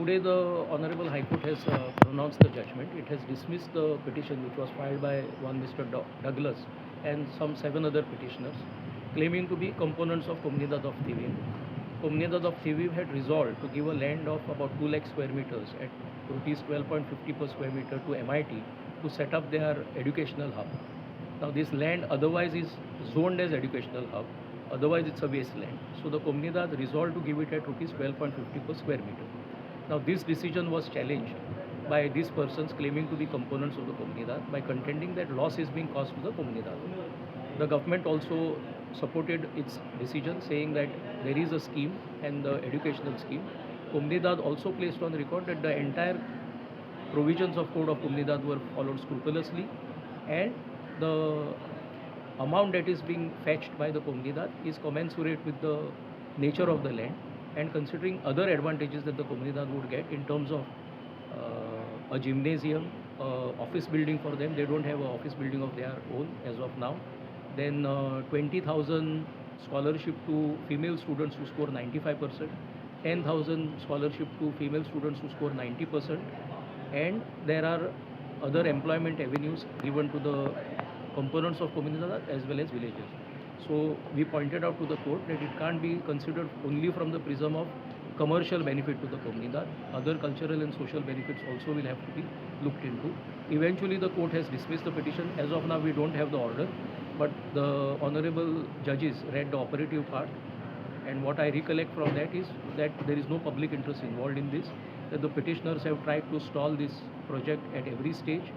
Today the Honorable High Court has pronounced the judgment. It has dismissed the petition which was filed by one Mr. Douglas and some 7 other petitioners claiming to be components of Comunidad of Thivim. Comunidad of Thivim had resolved to give a land of about 2 lakh square meters at rupees 12.50 per square meter to MIT to set up their educational hub. Now this land otherwise is zoned as educational hub, otherwise it's a wasteland. So the Comunidad resolved to give it at rupees 12.50 per square meter. Now this decision was challenged by these persons claiming to be components of the Comunidad by contending that loss is being caused to the Comunidad. The government also supported its decision, saying that there is a scheme and the educational scheme. Comunidad also placed on record that the entire provisions of Code of Comunidad were followed scrupulously, and the amount that is being fetched by the Comunidad is commensurate with the nature of the land, and considering other advantages that the Comunidad would get in terms of a gymnasium, office building for them. They don't have an office building of their own as of now. Then 20,000 scholarship to female students who score 95%, 10,000 scholarship to female students who score 90%, and there are other employment avenues given to the components of Comunidad as well as villages. So we pointed out to the court that it can't be considered only from the prism of commercial benefit to the Comunidad. Other cultural and social benefits also will have to be looked into. Eventually the court has dismissed the petition. As of now we don't have the order, but the honorable judges read the operative part, and what I recollect from that is that there is no public interest involved in this, that the petitioners have tried to stall this project at every stage,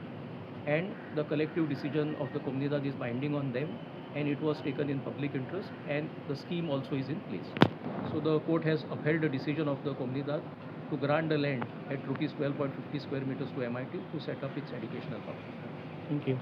and the collective decision of the Comunidad is binding on them, and it was taken in public interest, and the scheme also is in place. So the court has upheld the decision of the Comunidad to grant the land at rupees 12.50 square meters to MIT to set up its educational hub. Thank you.